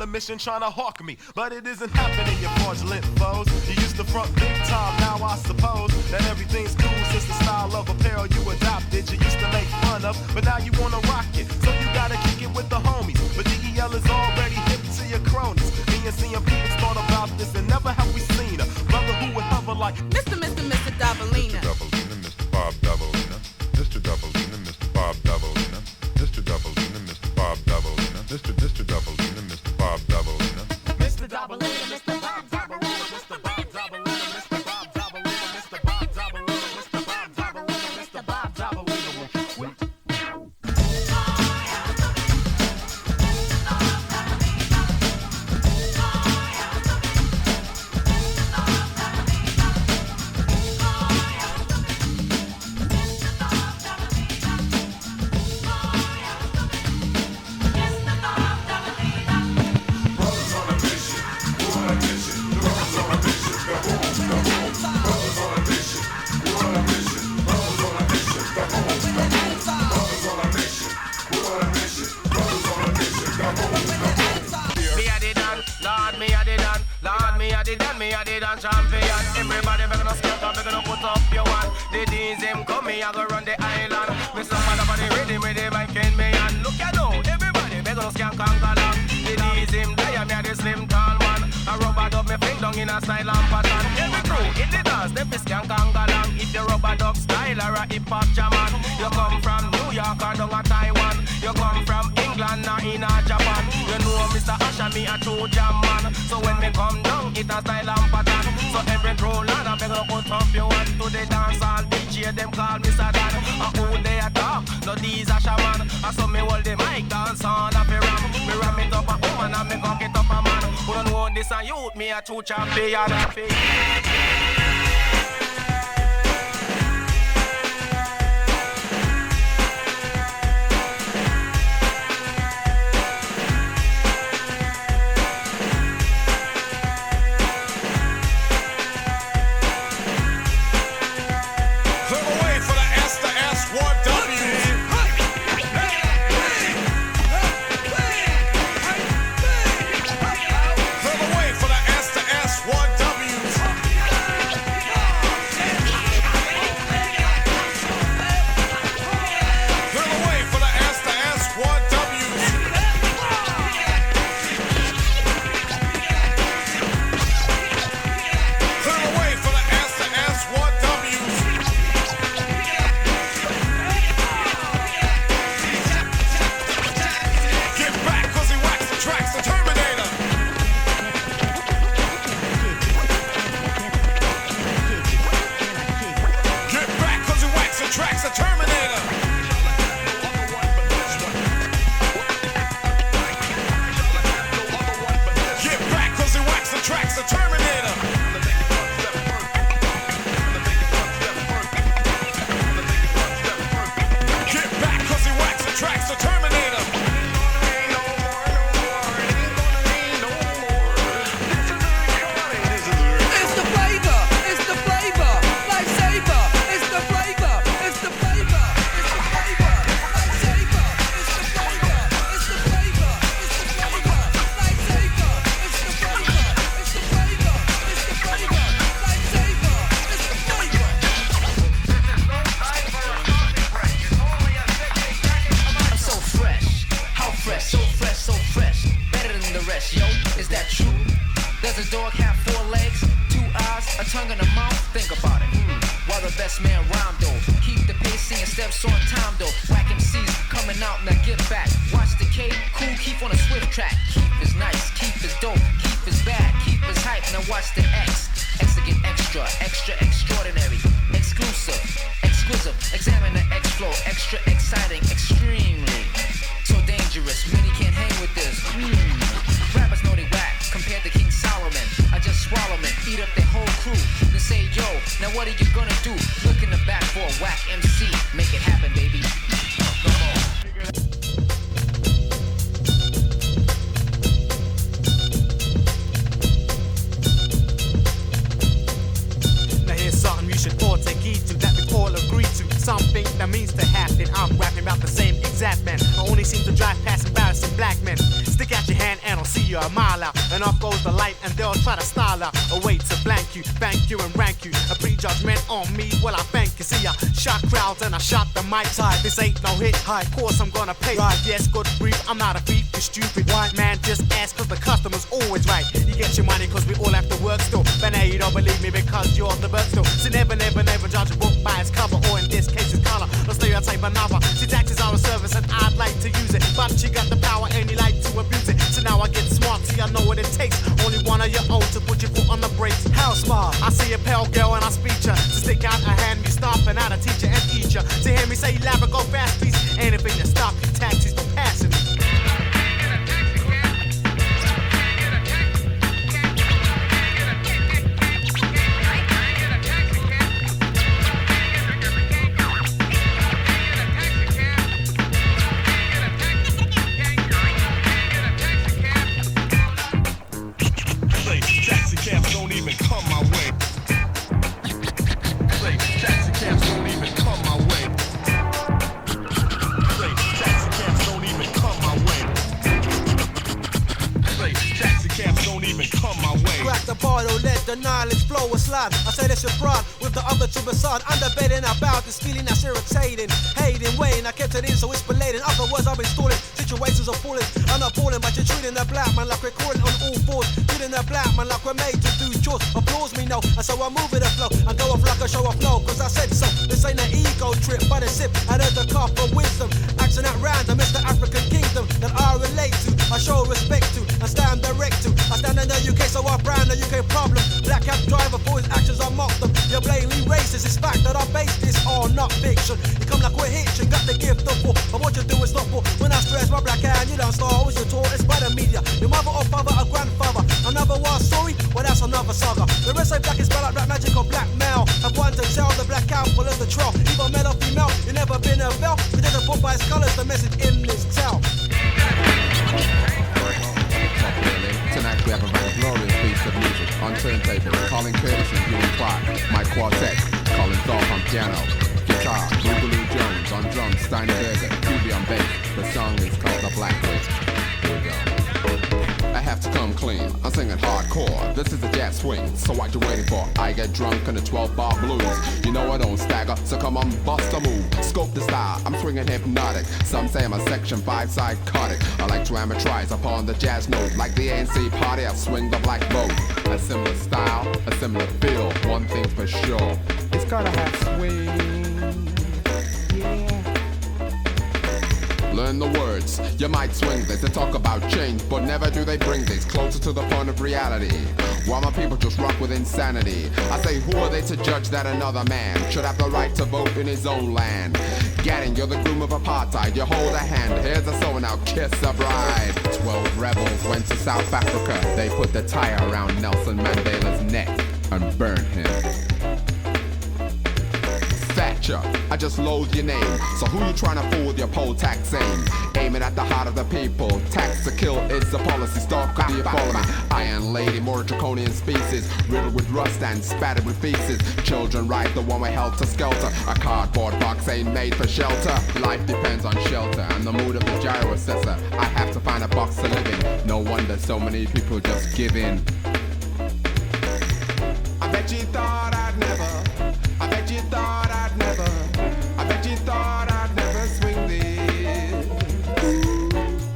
mission trying to hawk me, but it isn't happening, you fraudulent foes. You used to front big time, now I suppose that everything's cool since the style of apparel you adopted. You used to make fun of, but now you wanna rock it, so you gotta kick it with the homies. But DEL is already hip to your cronies. Me and CMP has thought about this and never have we seen a brother who would hover like Mistadobalina. Mr. Bob Dabalina, Mr. Dabalina, Mr. Bob Dabalina, Mr. Dabalina, Mr. Bob Dabalina, Mr. Dabalina, Mr. Bob Dabalina, Mr. Dabalina, Mr. Bob Dabalina, Mr. Bob Dabalina, Mr. Bob Dabalina, Mr. Bob Dabalina, Mr. Bob Dabalina, Mr. Bob Dabalina. Champion, everybody better not skip up, better not put up your one. The D's him come me, I go run the island. Mr. Motherbody ready with the mic in me and look you know, everybody better not skank and along. The D's him there, me a the slim tall man. I rubber dub me fling down in a style and pattern. Every crew in the dance, them is skank and along. If the rubber dub style or a hip hop jaman, you come from New York or down a Taiwan, you come from England or in a Japan. You know Mr. Asher, me a true jam man. So when me come down, it a style and pattern. So every crew land, I beg to put up your one to the dance hall. DJ them call me Sadan. Who they a talk? No these a shaman. I saw me hold the mic dance on a ram. Me ram it up a woman and me cock it up a man. Who don't know this a youth, me a true champion. Something that means to happen. I'm rapping about the same zap men. I only seem to drive past embarrassing black men. Stick out your hand and I'll see you a mile out. And off goes the light and they'll try to style out a way to blank you, bank you and rank you. A prejudgment on me, well I thank you. See I shot crowds and I shot the mic side. This ain't no hit, of course I'm gonna pay. Right, yes, good brief, I'm not a thief, you stupid white man. Just ask cause the customer's always right. You get your money cause we all have to work still. But now you don't believe me because you're the bird still. So never judge a book by its cover, or in this case its color. No stereotype another. See, taxes are a service and I'd like to use it, but you got the power and you like to abuse it. So now I get smart, see I know what it takes. Only one of your own to put your foot on the brakes. How smart? I see a pale girl and I speak her. To stick out a hand, me stomping out a teacher and eat ya. To hear me say elaborate, go fast, please. Anything to stop you taxis from passing me. The knowledge flow is slide. I say that's your pride with the other two beside. Underbetting about this feeling that's irritating. Hating, waiting, I kept it in so it's belated. Other words I've been stalling. Situations are falling. I'm not balling, but you're treating the black man like we're crawling on all fours. Treating the black man like we're made to do chores. Applause me now, and so I move with the flow. And go off like a show of flow, cause I said so. This ain't an ego trip, but a sip out of the cup of wisdom. Action at random, it's the African kingdom that I relate to. I show respect to, and stand direct to. I stand in the UK, so I brand the UK problem. Black cab driver for his actions, I mock them. You're blatantly racist, it's fact that I base this on not fiction. You come like we're hitching, got the gift of war, but what you do is not for. When I stress my black hand, you don't start, always your tour, it's by the media. Your mother or father or grandfather, another war story, well that's another saga. The rest say black is bad like black magic or black male. Have one to tell the black cow full of the trail. Either male or female, you never been a bell. You didn't put by his colours, the message in this tell. Tonight we have a very glorious piece of music on turntable. Colin Curtis and Huey Clark, my quartet. Colin Thorpe on piano, guitar. Boogaloo Jones on drums. Steiner Berger, QB on bass. The song is called The Blackbird. Here we go. I have to come clean, I'm singing hardcore. This is a jazz swing, so what you waiting for? I get drunk in the 12-bar blues. You know I don't stagger, so come on, bust a move. Scope the style, I'm swinging hypnotic. Some say I'm a section 5 psychotic. I like to amateurize upon the jazz note. Like the ANC party, I swing the black boat. A similar style, a similar feel. One thing's for sure, it's gotta have swing. Yeah. Learn the words, you might swing this and talk about change, but never do they bring this closer to the point of reality. While my people just rock with insanity. I say, who are they to judge that another man should have the right to vote in his own land? Gatting, you're the groom of apartheid, you hold a hand, here's a soul, now kiss a bride. 12 rebels went to South Africa, they put the tie around Nelson Mandela's neck and burned him. Thatcher, I just loathe your name. So who you trying to fool with your poll tax aim? Aiming at the heart of the people. Tax to kill is the policy. Stalker, do you follow me? Iron lady, more draconian species. Riddled with rust and spattered with feces. Children ride the one way helter skelter. A cardboard box ain't made for shelter. Life depends on shelter and the mood of the gyro assessor. I have to find a box to live in. No wonder so many people just give in. I bet you thought I'd never. I bet you thought I'd never. I bet you thought I'd never swing this.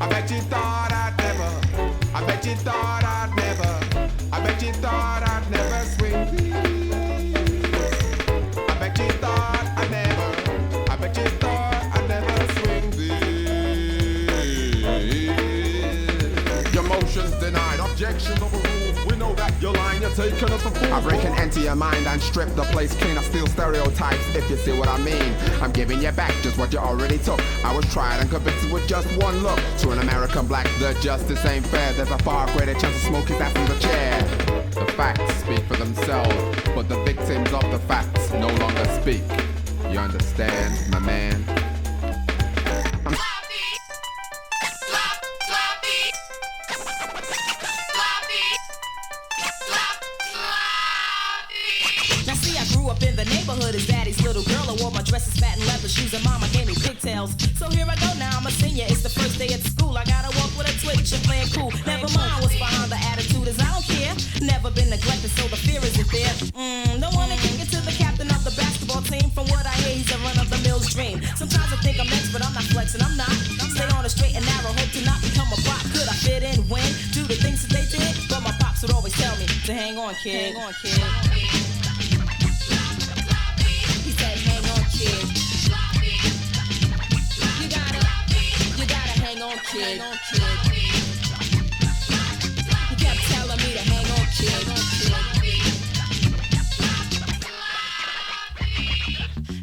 I bet you thought I'd never. I bet you thought I'd never. I bet you thought I'd never swing this. I bet you thought I'd never. I bet you thought I'd never swing this. Your motions denied, objections overruled. We know that you're lying, you're taking us a fool. I break and enter your mind and strip the place clean. I steal stereotypes, if you see what I mean. I'm giving you back just what you already took. I was tried and convicted with just one look. To an American black, the justice ain't fair. There's a far greater chance of smoke his ass in the chair. The facts speak for themselves, but the victims of the facts no longer speak. You understand, my man? Now see, I grew up in the neighborhood as daddy's little girl. I wore my dress dress is patent leather shoes, and mama gave me pigtails. So here I go now, I'm a senior. It's the first day at school. I gotta walk with a twitch and playing cool. Never mind what's behind the attitude, is I don't care. Never been neglected, so the fear isn't there. Don't wanna kick it to the captain of the basketball team. From what I hear, he's a run of the mill's dream. Sometimes I think I'm next, but I'm not flexing. I'm not. Stay on a straight and narrow, hope to not become a pop. Could I fit in, win, do the things that they did? But my pops would always tell me to hang on, kid. Hang on, kid. He said, hang on, kid. You gotta hang on, kid. He kept telling me to hang on, kid.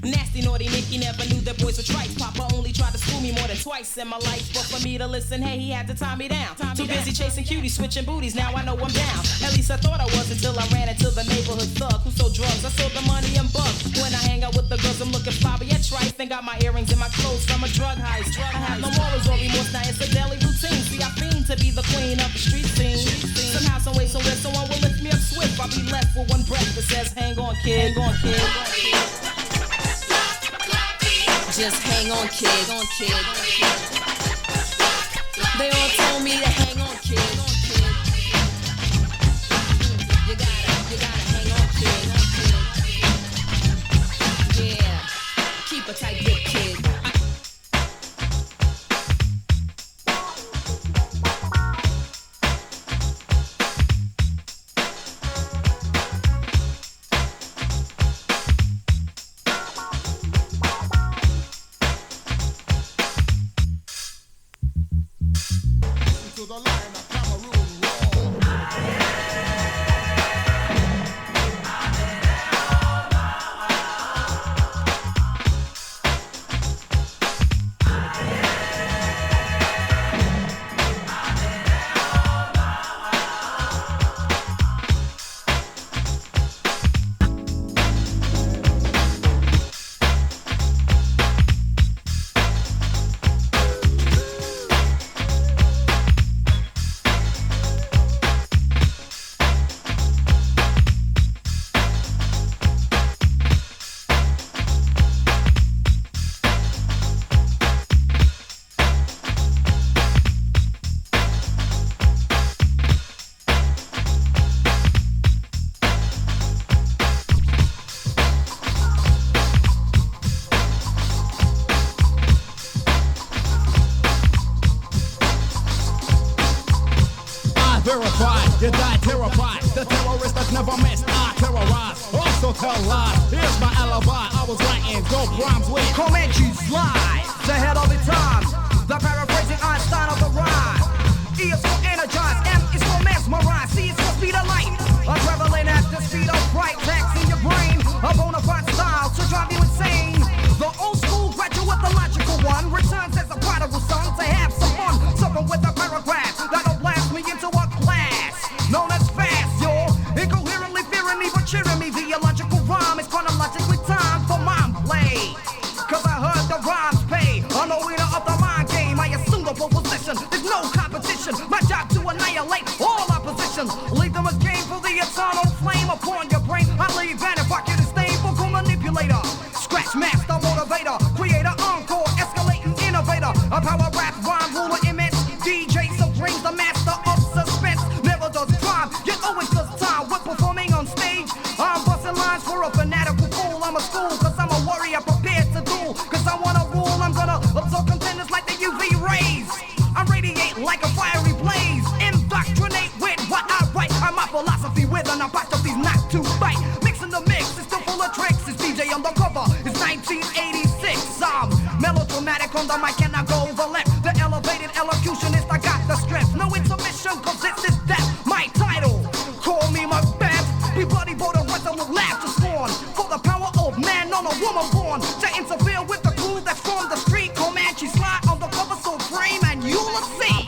Nasty, naughty Nikki never knew that boys were trite. Papa only tried to school me more than twice in my life. But for me to listen, hey, he had to tie me down. Too busy chasing cuties, switching booties, now I know I'm down. At least I thought I was until I ran into the neighborhood thug who sold drugs. I sold the money and bugs. When I hang out with the girls, I'm looking fly, but yet trife. And got my earrings and my clothes from a drug heist. I have no morals or remorse, now it's a daily routine. See, I fiend to be the queen of the street scene. Somehow, some way, somewhere, someone will lift me up swift. I'll be left with one breath that says, hang on, kid. Hang on, kid. Just hang on, kid. They all told me to hang on, kid. You gotta hang on, kid. Yeah, keep a tight grip, kid. You die terrified, the terrorist that never missed. I terrorize, also tell lies. Here's my alibi, I was writing dope rhymes with Comanche's lies, ahead of the time. The paraphrasing Einstein of the rhyme. E is for energize, M is for mesmerize, C is for speed of light. I'm traveling at the speed of bright, taxing your brain. A bona fide style to drive you insane. The old school graduate, the logical one, returns as a prodigal son to have some fun. Something with a paragraph that'll blast me into a class known as fast, yo. Incoherently fearing me but cheering me. The illogical rhyme is chronologically time for mind play. Cause I heard the rhymes pay. I'm the winner of the mind game. I assume the pole position. There's no competition. My job to annihilate all opposition. Leave them a game for the eternal flame upon your brain. I leave an evocative stain, vocal manipulator. Scratch master, motivator. Creator, encore, escalating innovator. A power rap rhyme ruler immense. DJ Supreme's the master of suspense. Never does crime, yet always does time. When performing on stage, I'm busting lines for a fanatical fool. I'm a school, cause I'm a warrior prepared to duel. Cause I wanna rule, I'm gonna absorb contenders like the UV rays. I radiate like a fiery blaze. Indoctrinate with what I write. I'm my philosophy with an apostrophe's not to bite. Mixing the mix, it's still full of tricks. It's DJ Undercover, it's 1986. I'm melodramatic on the mic and I go over left. The elevated elocutionist, I got the strength. No intermission, cause this is that. My title, call me Macbeth. Be bloody bold and rhythm will laugh to scorn. For the power of man on a woman born. To interfere with the crew that's from the street. Comanche slide on the cover so frame and you'll see.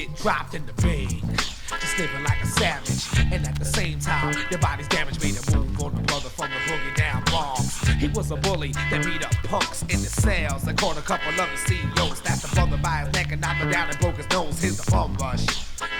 get dropped in the bed. Just living like a savage, and at the same time, their body's damaged. Made a move on the brother from the Buggin Out Bronx. He was a bully that beat up punks in the cells. That caught a couple of the CEOs. Snatched the brother by his neck and knocked him down and broke his nose. Here's the bum rush.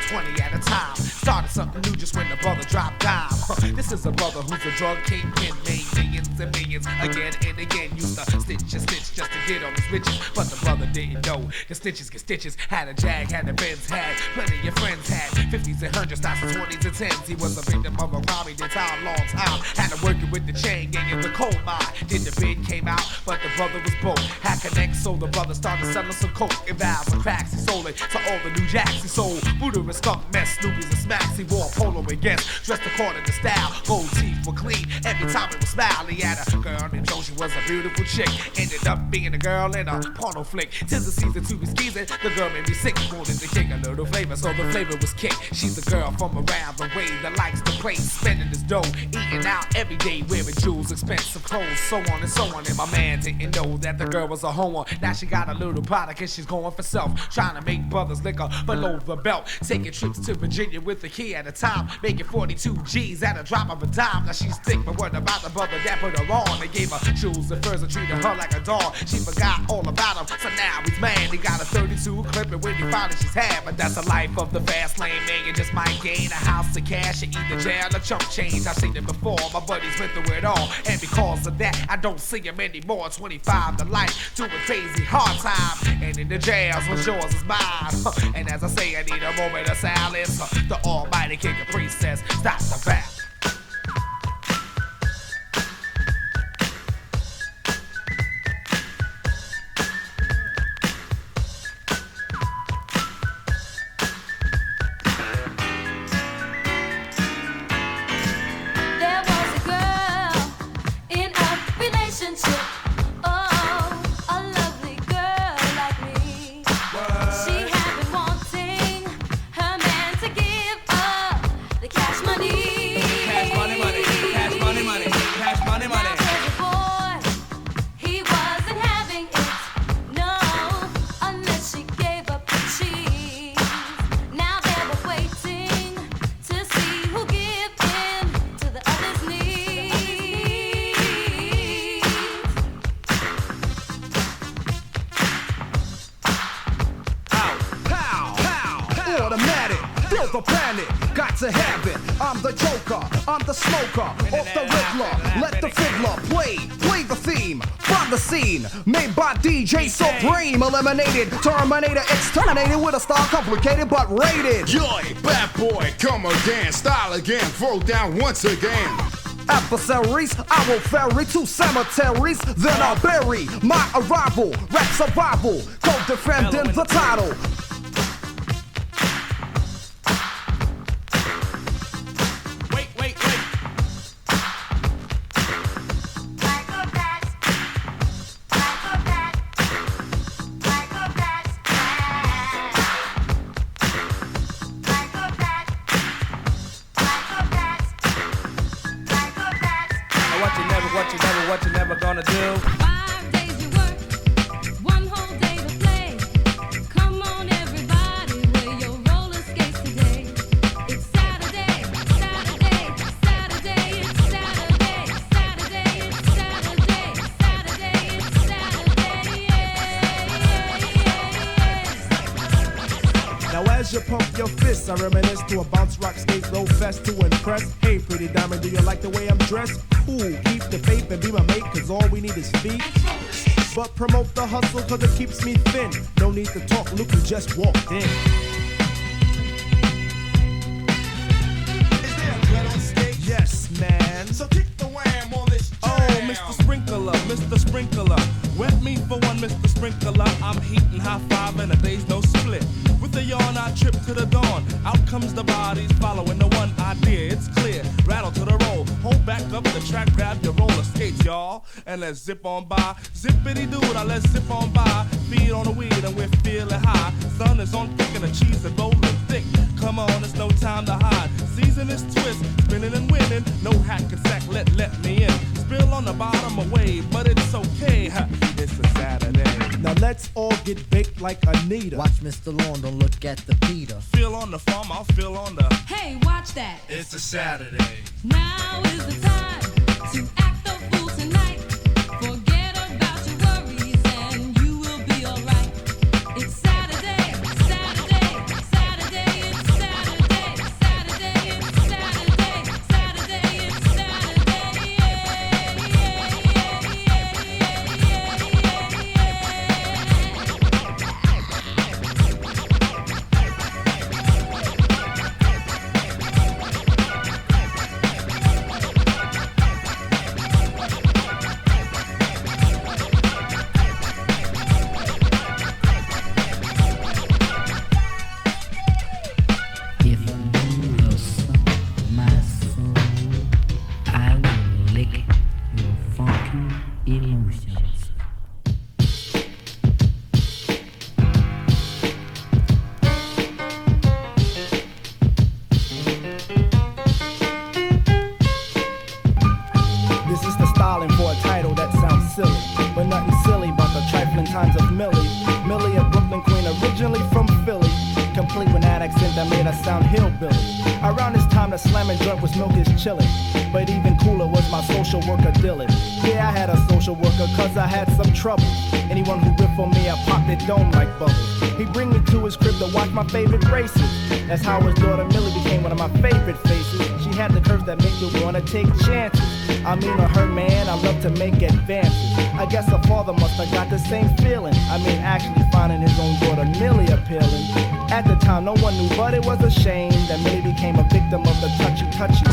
20 at a time. Started something new just when the brother dropped dime. This is a brother who's a drug kingpin, made millions and millions again and again. Used to stitch and stitch just to get on his riches, but the brother didn't know the snitches get stitches. Had a Jag, had a Benz, had plenty of friends, had 50s and 100s, not 20s and 10s. He was a victim of a crime, he did time, long time. Had to work it with the chain gang in the coal mine. Then the bid came out, but the brother was broke. Had connects, so the brother started selling some coke and vials and cracks. He sold it to all the new jacks. He sold Buddha and skunk mess, Snoopy's and smacks. He wore polo and guess, dressed according to style. Gold teeth were clean, every time it was smile. He had a girl named Joe, she was a beautiful chick. Ended up being a girl in a porno flick. 'Tis the season to be skeezing, the girl made me sick. Wanted to kick a little flavor, so the flavor was kick. She's a girl from around the way that likes to play, spending his dough, eating out every day, wearing jewels, expensive clothes, so on and so on. And my man didn't know that the girl was a homo. Now she got a little product and she's going for self, trying to make brothers liquor below the belt, taking trips to Virginia with a key at a time, making 42 G's at a drop of a dime. Now she's thick, but what about the brother that put her on? They gave her jewels and furs and treated her like a dog. She forgot all about him, so now he's mad. He got a 32 clip, and when he found it, she's had. But that's the life of the fast lane man. You just might gain a house of cash or either jail or chump change. I've seen it before, my buddies went through it all, and because of that, I don't see him anymore. 25 to life, doing crazy hard time, and in the jails, what's yours is mine. And as I say, I need a moment of silence. The almighty king of princess, stop the rap. The panic, got to have it. I'm the joker, I'm the smoker, off the Riddler. Let the fiddler play the theme from the scene. Made by DJ Supreme, eliminated, terminator, exterminated with a style complicated but rated. Joy, bad boy, come again, style again, throw down once again. Adversaries, I will ferry to cemeteries, then I'll bury my arrival. Rap survival, co-defending the title. What you never gonna do? 5 days you work, 1 whole day to play. Come on everybody, wear your roller skates today. It's Saturday, Saturday, Saturday, it's Saturday, Saturday, it's Saturday, Saturday, it's Saturday, yeah. Now as you pump your fists, I reminisce to a bounce rock skate roll fest to impress. Hey pretty diamond, do you like the way I'm dressed? Cool, keep the faith and be my mate, cause all we need is feet. But promote the hustle cause it keeps me thin. No need to talk, look who just walked in. Is there a gun on stage? Yes, man. So kick the wham on this jam. Oh, Mr. Sprinkler, Mr. Sprinkler. Wet me for one, Mr. Sprinkler. I'm heating high five and a day's no split. With a yawn, I trip to the dawn. Out comes the bodies following the one idea. It's clear. Rattle to the roll. Hold back up the track, grab your roller skates, y'all. And let's zip on by. Zippity doo, now let's zip on by. Feed on the weed and we're feeling high. Sun is on thick and the cheese is rolling thick. Come on, it's no time to hide. Season is twist, spinning and winning. No hack and sack, let me in. Spill on the bottom away, but it's okay. It's a Saturday. Now let's all get baked like Anita. Watch Mr. Lawn, don't look at the Peter. Feel on the farm, I'll feel on the. Hey, watch that. It's a Saturday. Now is the time to act the fool tonight. Forget about your worries and you will be alright. It's Saturday, Saturday, Saturday, it's Saturday, Saturday, it's Saturday, Saturday, it's Saturday, If you will suck my soul, I will lick your funky emotions. This is the styling for a title that sounds silly, but nothing silly but the trifling times of Millie. Millie, a Brooklyn queen, originally from Philly, complete with that accent that made her sound hillbilly. Around this time, the slamming joint was milk is chillin', but even cooler was my social worker Dylan. Yeah, I had a social worker cause I had some trouble. Anyone who ripped on me, I popped it dome like bubbles. He'd bring me to his crib to watch my favorite races. That's how his daughter Millie became one of my favorite faces. She had the curves that make you wanna take chances. I mean, on her man, I love to make advances. I guess her father must have got the same feeling. I mean, actually finding his own daughter Millie appealing. At the time, no one knew, but it was a shame that Millie became a victim of the touchy-touchy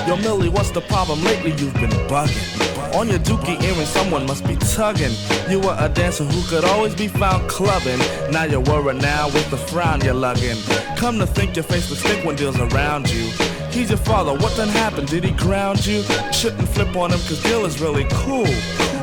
Yo, Millie, what's the problem? Lately you've been bugging. On your dookie earring, someone must be tugging. You were a dancer who could always be found clubbing. Now you're worried now with the frown you're lugging. Come to think your face looks thick when Dill's around you. He's your father, what done happened? Did he ground you? Shouldn't flip on him cause Dill is really cool.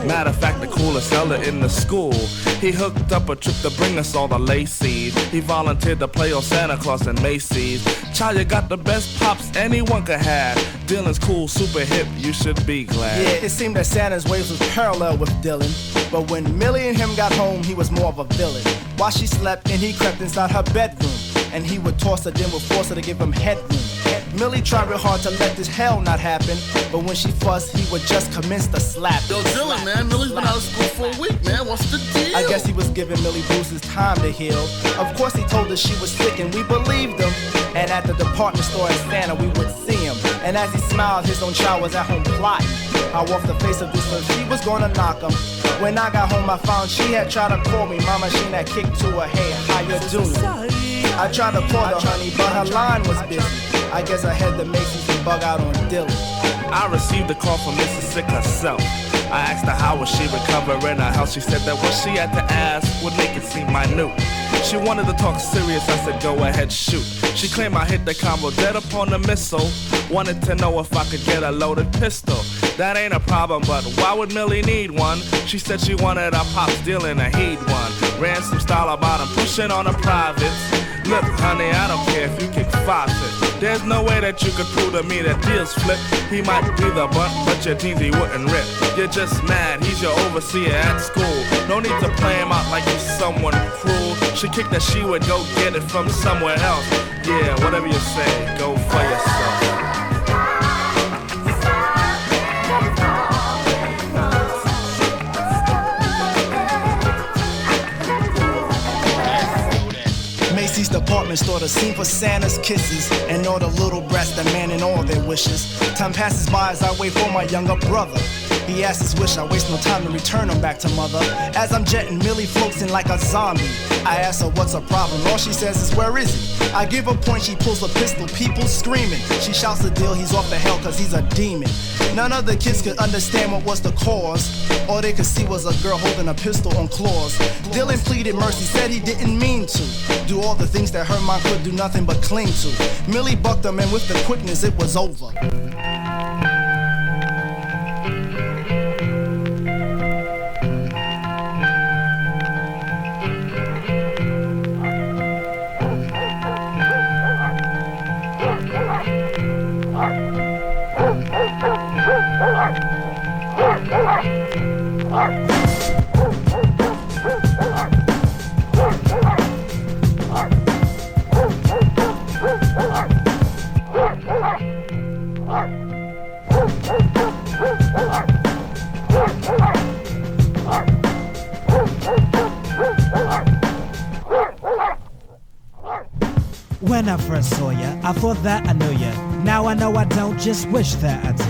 Matter of fact, the coolest elder in the school. He hooked up a trip to bring us all the Lacey's. He volunteered to play on Santa Claus and Macy's. Child, you got the best pops anyone could have. Dylan's cool, super hip, you should be glad. Yeah, it seemed that Santa's waves was parallel with Dylan. But when Millie and him got home, he was more of a villain. While she slept and he crept inside her bedroom. And he would toss her, then would force her to give him headroom. Millie tried real hard to let this hell not happen, but when she fussed, he would just commence to slap. Yo, Dylan, man, Millie's been out of school for a week, man. What's the deal? I guess he was giving Millie Bruce's time to heal. Of course, he told us she was sick, and we believed him. And at the department store at Santa, we would see him. And as he smiled, his own child was at home plotting. How off the face of this earth she was gonna knock him. When I got home, I found she had tried to call me. Mama, she had kicked to her, hey, how you doing? I tried to call her, honey, but her line was busy. I guess I had the Macy's and bug out on Dylan. I received a call from Mrs. Sick herself. I asked her how was she recovering her health. She said that what she had to ask would make it seem minute. She wanted to talk serious, I said go ahead shoot. She claimed I hit the combo dead upon the missile. Wanted to know if I could get a loaded pistol. That ain't a problem, but why would Millie need one? She said she wanted her pop stealing a heat one. Ran some style about him, pushing on the privates. Look, honey, I don't care if you kick 5 feet. There's no way that you could prove to me that deals flip. He might be the butt, but your jeans he wouldn't rip. You're just mad, he's your overseer at school. No need to play him out like he's someone cruel. She kicked that she would go get it from somewhere else. Yeah, whatever you say, go for yourself. Macy's department store, the scene for Santa's kisses and all the little brats demanding all their wishes. Time passes by as I wait for my younger brother. He asks his wish, I waste no time to return him back to mother. As I'm jetting, Millie floats in like a zombie. I ask her what's her problem, all she says is where is he? I give her point, she pulls a pistol, people screaming. She shouts the deal, he's off the hell cause he's a demon. None of the kids could understand what was the cause. All they could see was a girl holding a pistol on claws. Dylan pleaded mercy, said he didn't mean to do all the things that her mom could do nothing but cling to. Millie bucked him and with the quickness it was over. When I first saw ya, I thought that I knew ya. Now I know I don't, just wish that I did.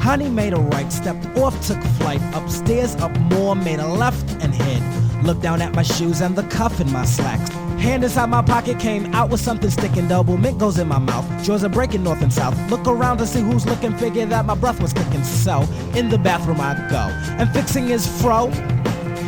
Honey made a right, stepped off, took flight. Upstairs, up more, made a left and hid. Looked down at my shoes and the cuff in my slacks. Hand inside my pocket, came out with something sticking. Double mint goes in my mouth. Jaws are breaking north and south. Look around to see who's looking, figure that my breath was kicking. So, in the bathroom I go. And fixing his fro,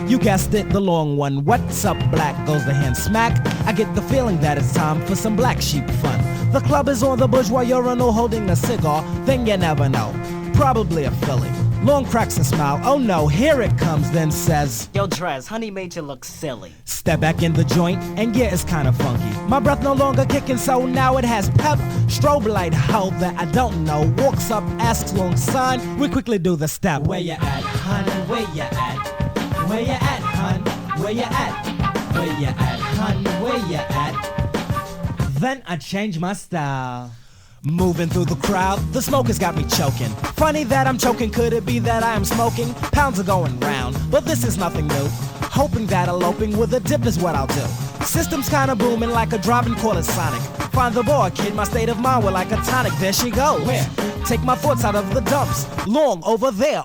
you guessed it, the long one. What's up, black? Goes the hand smack. I get the feeling that it's time for some black sheep fun. The club is on the bourgeois urinal holding a cigar. Then you never know. Probably a filly. Long cracks a smile. Oh no, here it comes. Then says, Yo, Drez, honey made you look silly. Step back in the joint, and yeah, it's kinda funky. My breath no longer kicking, so now it has pep. Strobe light, how that I don't know. Walks up, asks long sign. We quickly do the step. Where you at, honey? Where you at? Where you at, hun? Where you at? Where you at, hun? Where you at? Then I change my style. Moving through the crowd, the smoke has got me choking. Funny that I'm choking, could it be that I am smoking? Pounds are going round, but this is nothing new. Hoping that eloping with a dip is what I'll do. System's kinda booming like a driving, call it Sonic. Find the bar, kid, my state of mind, we're like a tonic. There she goes. Where? Take my thoughts out of the dumps. Long, over there,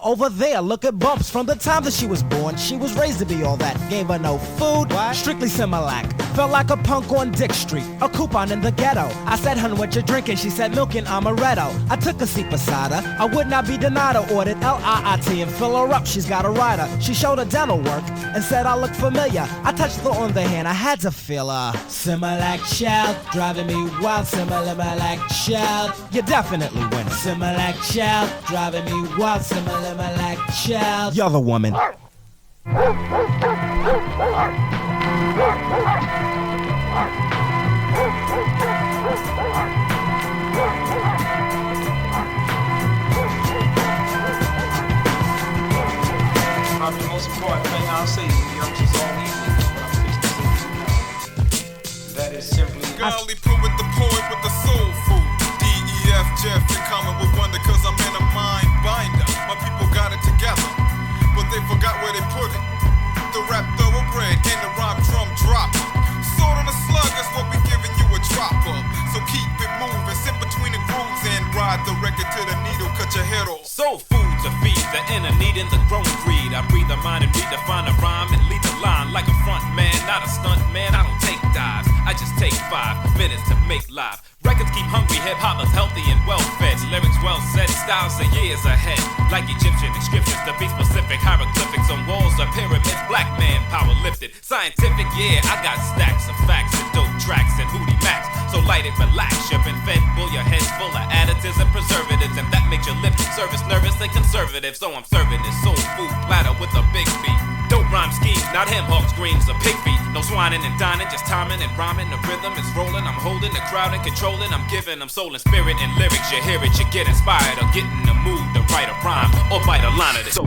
look at bumps. From the time that she was born, she was raised to be all that. Gave her no food, strictly Similak. Felt like a punk on Dick Street, a coupon in the ghetto. I said, hun, what you drinking? She said, milk and amaretto. I took a seat beside her, I would not be denied her. Ordered L-I-I-T and fill her up, she's got a rider. She showed her dental work and said I look familiar. I touched her on the hand, I had to feel her. Similak child, driving me wild. Similak child, you definitely win. Similak child, driving me wild. Similak child, you're the woman. Probably the most important thing I'll say to you, young, is all evening. That is simply Golly poet, the poet with the soul food. D-E-F, Jeff, in common with wonder, cause I'm in a mind binder. My people got it together, but they forgot where they put it. The rap thoroughbred and the rhyme drum dropper. Sword on a slug, that's what we giving you a drop of. So keep it moving, sit between the grooves and ride the record to the needle, cut your head off. Soul food to feed the inner need and the growing greed. I breathe a mind and redefine a rhyme and lead the line like a front man, not a stunt man. I don't take dives, I just take 5 minutes to make live. Records keep hungry, hip-hop is healthy and well-fed. Lyrics well said, styles are years ahead. Like Egyptian inscriptions, to be specific, hieroglyphics on walls or pyramids. Black man, power lifted. Scientific, yeah, I got stacks of facts and dope tracks and hootie max. So light it, relax, you've been fed full, your head's full of additives and preservatives. And that makes your lip service nervous and conservative. So I'm serving this soul food platter with a big beat. Dope rhyme schemes, not him, hawk screams or pig feet. No swining and dining, just timing and rhyming. The rhythm is rolling, I'm holding the crowd and controlling. I'm giving them soul and spirit and lyrics. You hear it, you get inspired or get in the mood to write a rhyme or bite a line of this.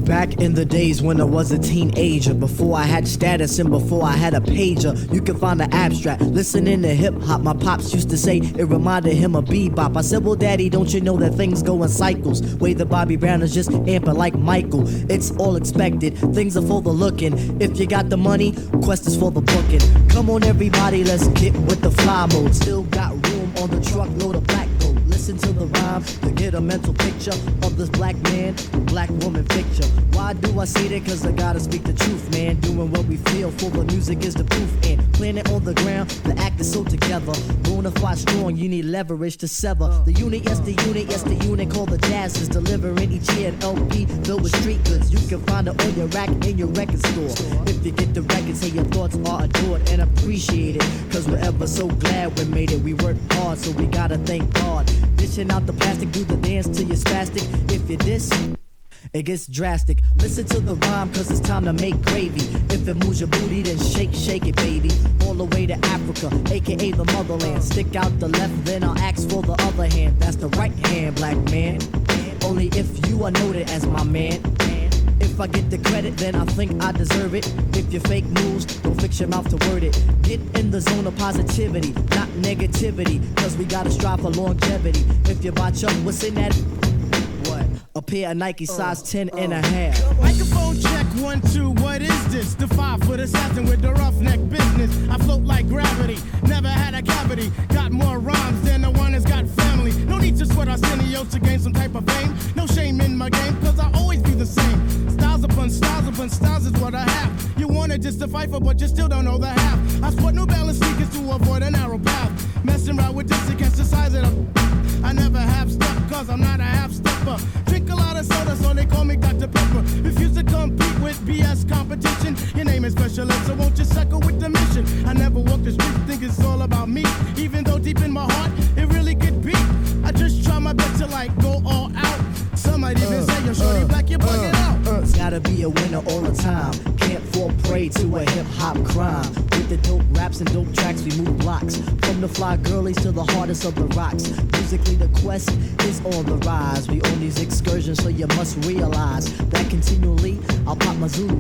Back in the days when I was a teenager, before I had status and before I had a pager, you can find the abstract. Listening to hip hop, my pops used to say it reminded him of bebop. I said, well, daddy, don't you know that things go in cycles? Way the Bobby Brown is just amping like Michael. It's all expected, things are for the looking. If you got the money, quest is for the booking. Come on, everybody, let's get with the fly mode. Still got room on the truckload of black gold. Listen to the rhyme to get a mental picture of this black man, black woman picture. Why do I say that? Cause I gotta speak the truth, man. Doing what we feel for the music is the proof. And planet on the ground, the act is so together. Bonafide strong, you need leverage to sever. The unit, yes the unit called the Jazz is delivering each year an LP filled with street goods. You can find it on your rack in your record store. If you get the record, say your thoughts are adored and appreciated. Cause we're ever so glad we made it. We worked hard, so we gotta thank God. Dishing out the plastic, do the dance till you're spastic. If you diss, It gets drastic. Listen to the rhyme, cause it's time to make gravy. If it moves your booty, then shake, shake it, baby. All the way to Africa, aka the motherland. Stick out the left, then I'll ask for the other hand. That's the right hand, black man. Only if you are noted as my man. If I get the credit, then I think I deserve it. If you fake moves, don't fix your mouth to word it. Get in the zone of positivity, not negativity, cause we gotta strive for longevity. If you botch up, what's in that? What? A pair of Nike size 10 and a half. Microphone check, 1, 2, what is this? The 5-foot assassin with the roughneck business. I float like gravity, never had a cavity. Got more rhymes than the one that's got family. No need to sweat Arsenio to gain some type of fame. No shame in my game, cause I always be the same. Styles upon styles is what I have. You wanna just to fight for, but you still don't know the half. I sport New Balance sneakers to avoid a narrow path. Messing around with this against the size of the... I never have step, cause I'm not a half stepper. Drink a lot of soda, so they call me Dr. Pepper. Refuse to compete with BS competition. Your name is Special Ed, so won't you suckle with the mission? I never walk the street, think it's all about me. Even though deep in my heart, it really could be. I just try my best to like go all out. Some might even say you're Shorty Black, you're bugging out. Gotta be a winner all the time. Can't fall prey to a hip-hop crime. With the dope raps and dope tracks, we move blocks. From the fly girlies to the hardest of the rocks. Musically, the quest is on the rise. We own these excursions, so you must realize that continually I'll pop my Zulu.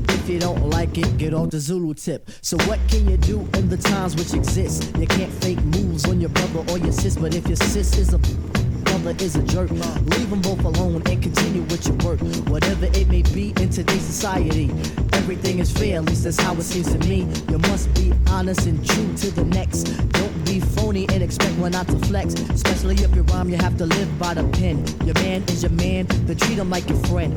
If you don't like it, get off the Zulu tip. So what can you do in the times which exist? You can't fake moves on your brother or your sis, but if your sis is a brother is a jerk, leave them both alone and continue with your work. Whatever it may be in today's society, everything is fair, at least that's how it seems to me. You must be honest and true to the next. Don't be phony and expect one not to flex. Especially if you rhyme, you have to live by the pen. Your man is your man, then treat him like your friend.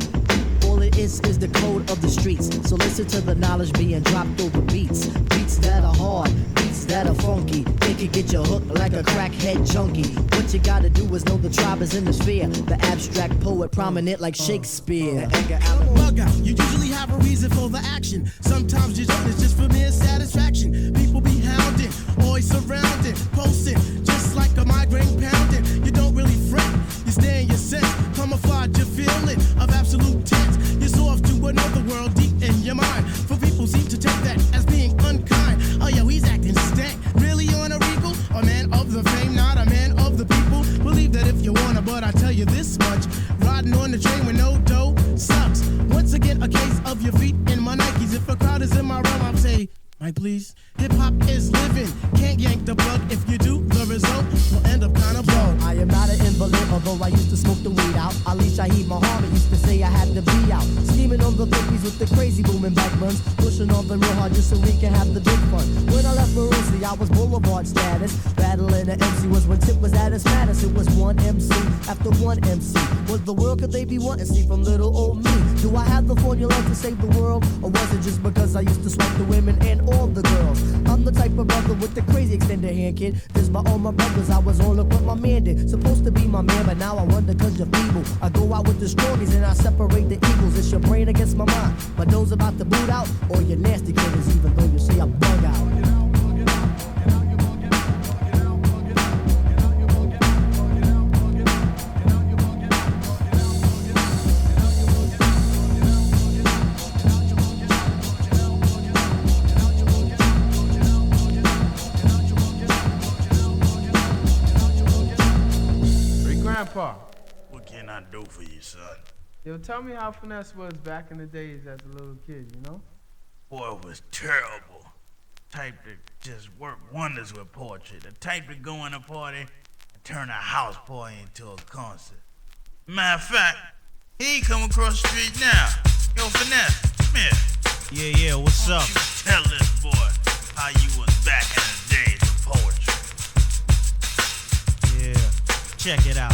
All it is the code of the streets. So listen to the knowledge being dropped over beats. Beats that are hard, beats that are funky. They can get you hooked like a crackhead junkie. What you gotta do is know the tribe is in the sphere. The abstract poet prominent like Shakespeare. Bug out, you usually have a reason for the action. Sometimes you don't, it's just for mere satisfaction. People be hounded, always surrounded, posted, just like a migraine pounding. You don't really fret, you stay in your sense. Camouflage your feeling of absolute tense. You're so off to another world deep in your mind. For people seem to take that as being unkind. Oh yo, he's acting stank, really on a regal? A man of the fame, not a man of the people. Believe that if you wanna, but I tell you this much. Riding on the train with no dough sucks. Once again, a case of your feet in my Nikes. If a crowd is in my realm, I'm saying, right please. Hip-hop is living, can't yank the plug. If you do, the result will end up kinda blown. I am not an invalid, although I used to smoke the weed out. Ali Shaheed Muhammad used to say I had to be out. Scheming on the bookies with the crazy booming back buns. Pushing on them real hard just so we can have the big fun. When I left Marosi, I was boulevard status. Battling the MC was when Tip was at his maddest. It was one MC after one MC. What the world could they be wanting? See from little old me. Do I have the formula to save the world? Or was it just because I used to swipe the women and all the girls? I'm the type of brother with the crazy extended hand, kid. This by all my brothers, I was on what my man did. Supposed to be my man, but now I wonder cause you're feeble. I go out with the strongies and I separate the evils. It's your brain against my mind. My nose about to boot out, or your nasty killers, even though you say I bug out. Grandpa, what can I do for you, son? Yo, tell me how Finesse was back in the days as a little kid, you know? Boy, it was terrible. Type to just work wonders with poetry. The type to go in a party and turn a house party into a concert. Matter of fact, he come across the street now. Yo, Finesse, come here. Yeah, what's up? You tell this boy how you was back in the days of poetry. Yeah, check it out.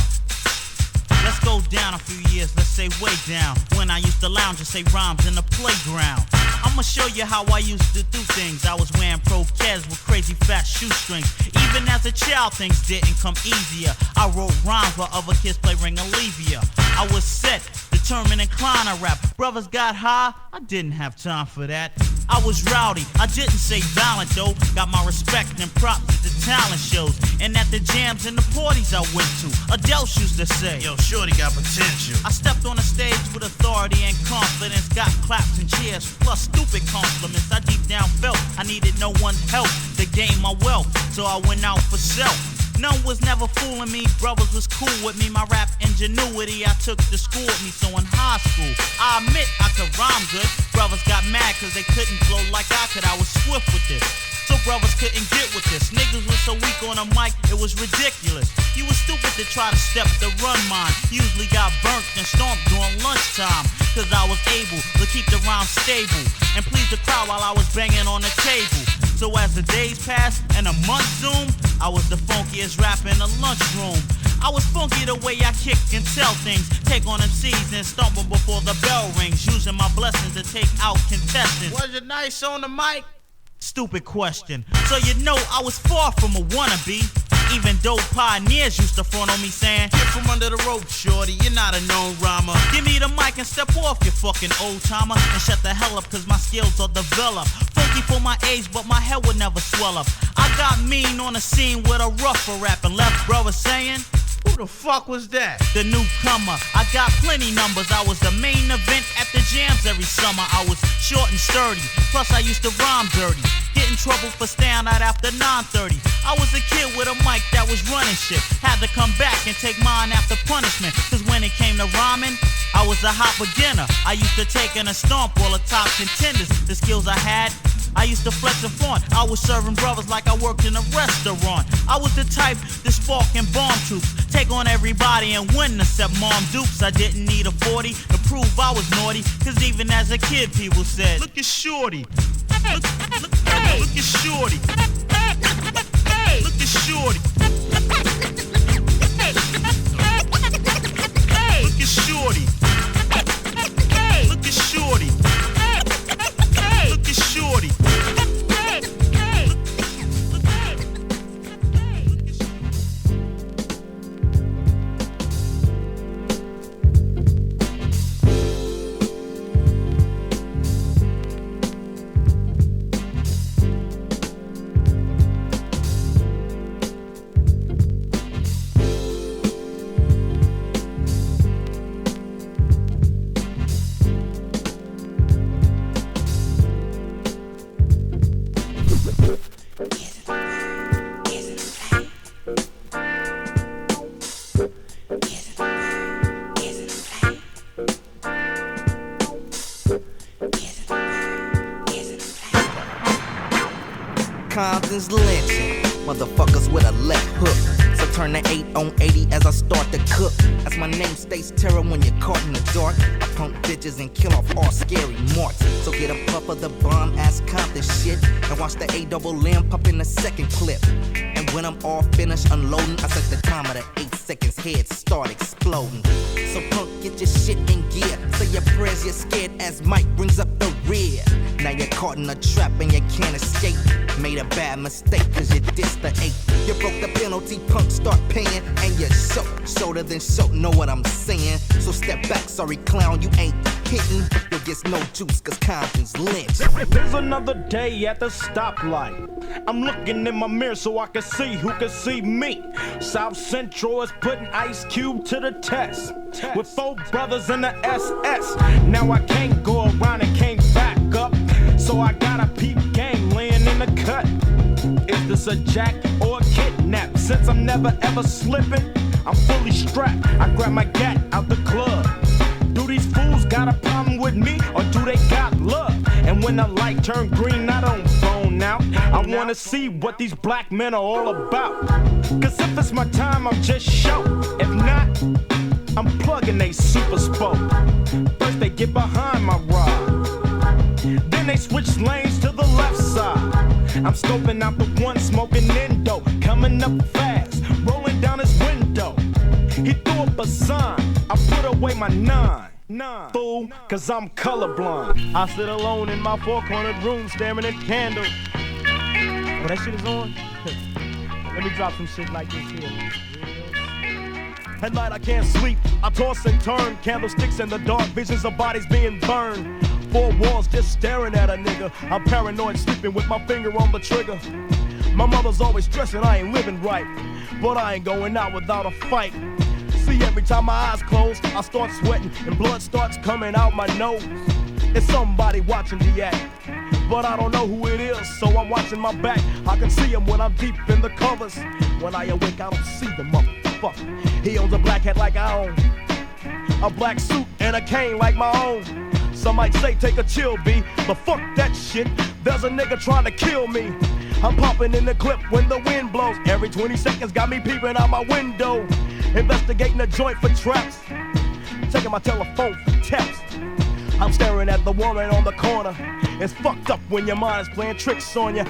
Let's go down a few years, let's say way down. When I used to lounge and say rhymes in the playground. I'ma show you how I used to do things. I was wearing pro-keds with crazy fat shoestrings. Even as a child, things didn't come easier. I wrote rhymes while other kids play Ring Olivia. I was set, determined, inclined to rap. Brothers got high, I didn't have time for that. I was rowdy, I didn't say violent though. Got my respect and props at the talent shows. And at the jams and the parties I went to. Adults used to say, yo, Shorty got potential. I stepped on the stage with authority and confidence. Got claps and cheers, plus stupid compliments. I deep down felt I needed no one's help to gain my wealth, so I went out for self. None was never fooling me, brothers was cool with me. My rap ingenuity I took to school with me. So in high school, I admit I could rhyme good. Brothers got mad cause they couldn't flow like I could. I was swift with this, so brothers couldn't get with this. Niggas was so weak on a mic, it was ridiculous. You was stupid to try to step the run mine. Usually got burnt and stomped during lunchtime, cause I was able to keep the rhyme stable and please the crowd while I was banging on the table. So as the days passed and a month zoomed, I was the funkiest rapper in the lunchroom. I was funky the way I kick and tell things, take on MCs and stomp them before the bell rings, using my blessings to take out contestants. Was it nice on the mic? Stupid question. So you know I was far from a wannabe, even though pioneers used to front on me saying, get from under the rope, Shorty, you're not a known rhymer. Give me the mic and step off, you fucking old timer, and shut the hell up cause my skills are developed. Funky for my age, but my head would never swell up. I got mean on the scene with a rougher rap and left brother saying, who the fuck was that? The newcomer. I got plenty numbers. I was the main event at the jams every summer. I was short and sturdy, plus I used to rhyme dirty. Get in trouble for staying out after 9:30. I was a kid with a mic that was running shit. Had to come back and take mine after punishment, cause when it came to rhyming, I was a hot beginner. I used to take in a stomp all the top contenders. The skills I had, I used to flex and flaunt. I was serving brothers like I worked in a restaurant. I was the type to spark and bomb troops, take on everybody and win except Mom Dukes. I didn't need a 40 to prove I was naughty, cause even as a kid people said, look at Shorty, look at Shorty, look at Shorty, look at Shorty, look at Shorty, look at Shorty. Compton's lynchin', motherfuckers with a left hook. So turn the 8 on 80 as I start to cook. As my name states terror when you're caught in the dark. I punk bitches and kill off all scary marks. So get a puff of the bomb ass Compton shit and watch the A-double-M pop in the second clip. And when I'm all finished unloading, I set the timer to 8 seconds, head start exploding. So punk, get your shit in gear. Say your prayers, you're scared as Mike brings up the rear. Now you're caught in a trap and you can't escape. Made a bad mistake cause you dissed the 8. You broke the penalty, punk, start paying. And you're shorter than short, know what I'm saying? So step back, sorry clown, you ain't hitting. You'll get no juice cause Compton's lynched. There's another day at the stoplight. I'm looking in my mirror so I can see who can see me. South Central is putting Ice Cube to the test. With 4 brothers in the SS. Now I can't go around and can't back up. So I got a peep game laying in the cut. Is this a jack or a kidnap? Since I'm never ever slipping, I'm fully strapped. I grab my gat out the club. Do these fools got a problem with me or do they got love? And when the light turn green, I don't bone out. I wanna see what these black men are all about. Cause if it's my time, I'm just show. If not, I'm plugging they super spoke. First they get behind my rod, then they switch lanes to the left side. I'm scoping out the one smoking Indo, coming up fast, rolling down his window. He threw up a sign, I put away my 9. Fool, cause I'm colorblind. I sit alone in my 4-cornered room staring at candles. Oh, that shit is on? Let me drop some shit like this here. At night I can't sleep, I toss and turn. Candlesticks in the dark, visions of bodies being burned. four walls just staring at a nigga. I'm paranoid, sleeping with my finger on the trigger. My mother's always stressing I ain't living right, but I ain't going out without a fight. See, every time my eyes close, I start sweating and blood starts coming out my nose. It's somebody watching the act, but I don't know who it is, so I'm watching my back. I can see him when I'm deep in the covers. When I awake, I don't see the motherfucker. He owns a black hat like I own, a black suit and a cane like my own. Some might say take a chill, B, but fuck that shit. There's a nigga trying to kill me. I'm popping in the clip when the wind blows. Every 20 seconds got me peeping out my window, investigating the joint for traps, taking my telephone for taps. I'm staring at the woman on the corner. It's fucked up when your mind is playing tricks on you.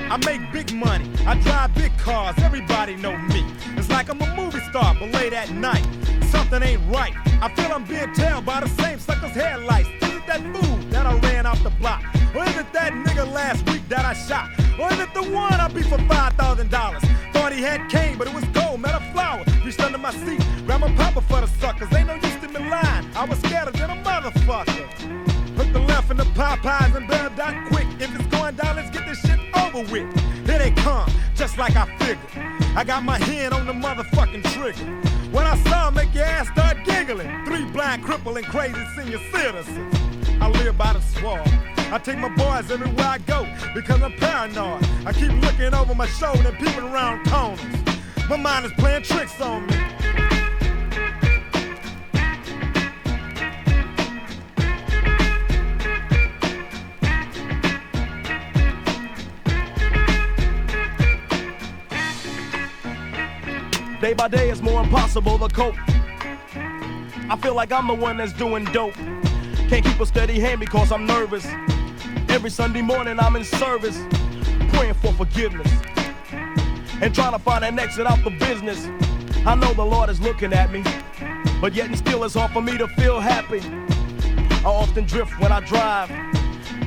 I make big money, I drive big cars, everybody know me. It's like I'm a movie star, but late at night, something ain't right. I feel I'm being tailed by the same sucker's headlights. Is it that fool that I ran off the block? Or is it that nigga last week that I shot? Or is it the one I beat for $5,000? Thought he had cane, but it was gold, met a flower. Reached under my seat, grabbed my papa for the suckers. Ain't no use to me lying, I was scared than a motherfucker. Hook the left in the Popeyes and bail down quick. If it's going down, let's get this shit over with. Here they come, just like I figured. I got my hand on the motherfucking trigger. When I saw him, make your ass start giggling. 3 blind, crippling, crazy senior citizens. I live by the swamp. I take my boys everywhere I go because I'm paranoid. I keep looking over my shoulder and peeping around corners. My mind is playing tricks on me. Day by day it's more impossible to cope. I feel like I'm the one that's doing dope. Can't keep a steady hand because I'm nervous. Every Sunday morning I'm in service, praying for forgiveness and trying to find an exit out the business. I know the Lord is looking at me, but yet and still it's hard for me to feel happy. I often drift when I drive,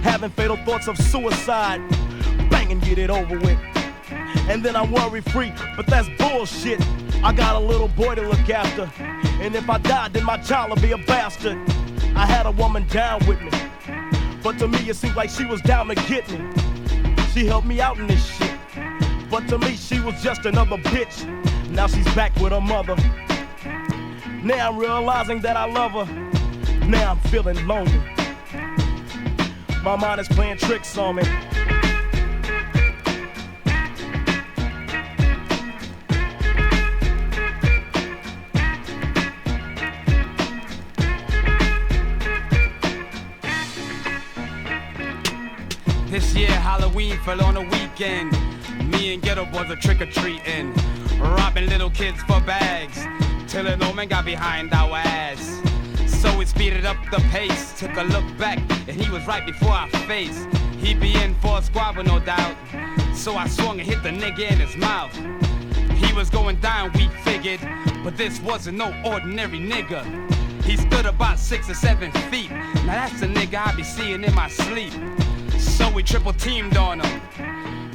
having fatal thoughts of suicide. Bang and get it over with, and then I'm worry free, but that's bullshit. I got a little boy to look after, and if I die, then my child will be a bastard. I had a woman down with me, but to me it seemed like she was down to get me. She helped me out in this shit, but to me she was just another bitch. Now she's back with her mother. Now I'm realizing that I love her. Now I'm feeling lonely. My mind is playing tricks on me. This year Halloween fell on a weekend. Me and Geto boys are trick-or-treating, robbing little kids for bags, till an old man got behind our ass. So we speeded up the pace, took a look back, and he was right before our face. He be in for a squabble, no doubt, so I swung and hit the nigga in his mouth. He was going down, we figured, but this wasn't no ordinary nigga. He stood about 6 or 7 feet, now that's the nigga I be seeing in my sleep. So we triple teamed on him,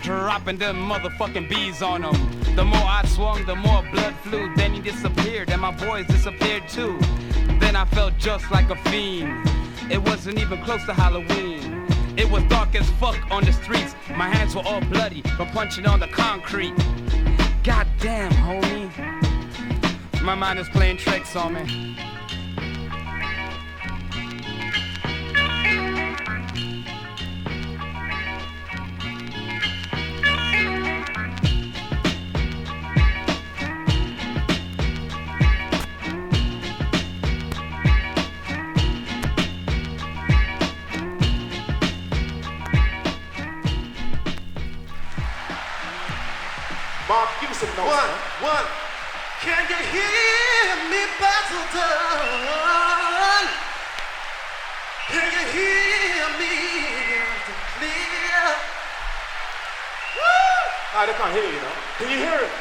dropping them motherfucking bees on him. The more I swung, the more blood flew. Then he disappeared, and my boys disappeared too. Then I felt just like a fiend. It wasn't even close to Halloween. It was dark as fuck on the streets. My hands were all bloody from punching on the concrete. Goddamn, homie, my mind is playing tricks on me. One. Can you hear me, battle done? Can you hear me clear? Woo! I can't hear you, though. Can you hear it?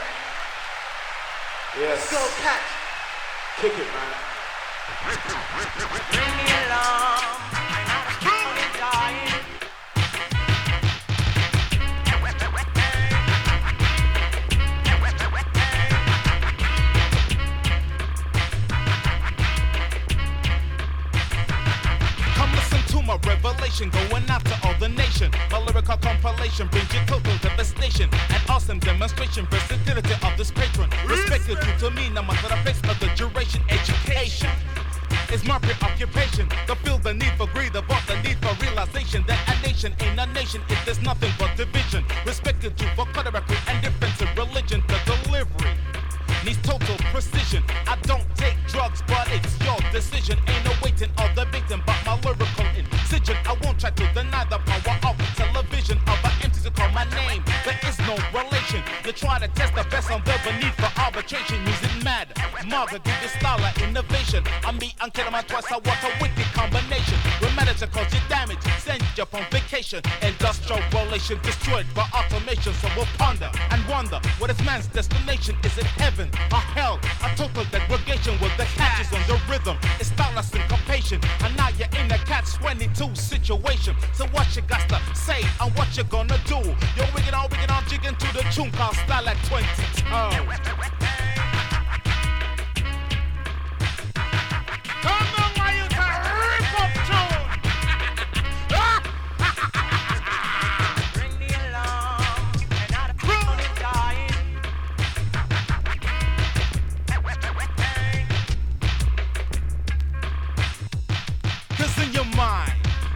Yes. Let's go, Katch. Kick it, man. Bring me along, and I'm dying. Come listen to my revelation, going out to all the nation. My lyrical compilation brings you total devastation. An awesome demonstration, versatility of this patron. Respected you to me, no matter the face of the duration. Education is my preoccupation. To feel the need for greed, about the need for realization that a nation ain't a nation if there's nothing but division. Respected you for category and difference in religion. The delivery needs total precision. I don't take drugs, but it's your decision. Ain't no waiting or debating but my lyrical incision. I won't try to deny the power of television. Of an empty to call my name, there is no relation. You try to test the best on the need for arbitration. Using mad, Marga, give this style of innovation. I meet and kill my twice, I want a wicked combination. We manage to cause you damage, send you up on vacation. Industrial relation destroyed by automation. So we'll ponder and wonder what is man's destination. Is it heaven or hell? A total degradation with the catches on the rhythm. It's style syncopation. And now you're in a catch-22 situation. So what you got to say and what you gonna do? You're wicked on, jigging to the tune called Stalag 22.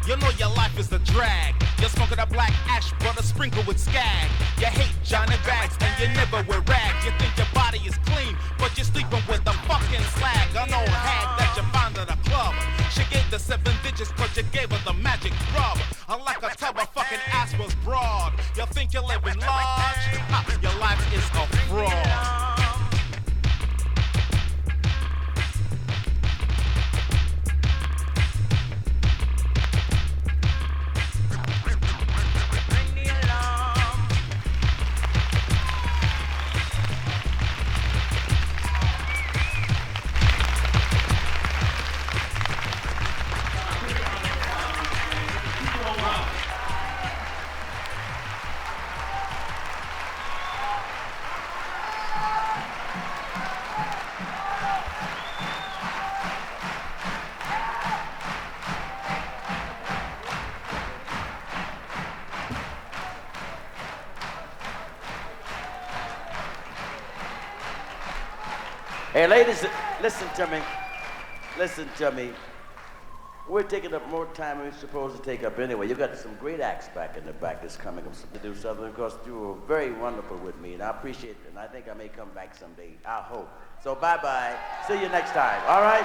You know your life is a drag. You're smoking a black ash, but a sprinkle with skag. You hate Johnny Bags and you never wear rags. You think your body is clean, but you're sleeping with a fucking slag. An old hag that you found at a club. She gave the 7 digits cause you gave her the magic rub. Unlike a tub, her fucking ass was broad. You think you're living large? Ha, your life is a fraud. Hey, ladies, listen to me. Listen to me. We're taking up more time than we're supposed to take up anyway. You got some great acts back in the back that's coming up to do something because you were very wonderful with me, and I appreciate it, and I think I may come back someday. I hope. So bye-bye. See you next time. All right?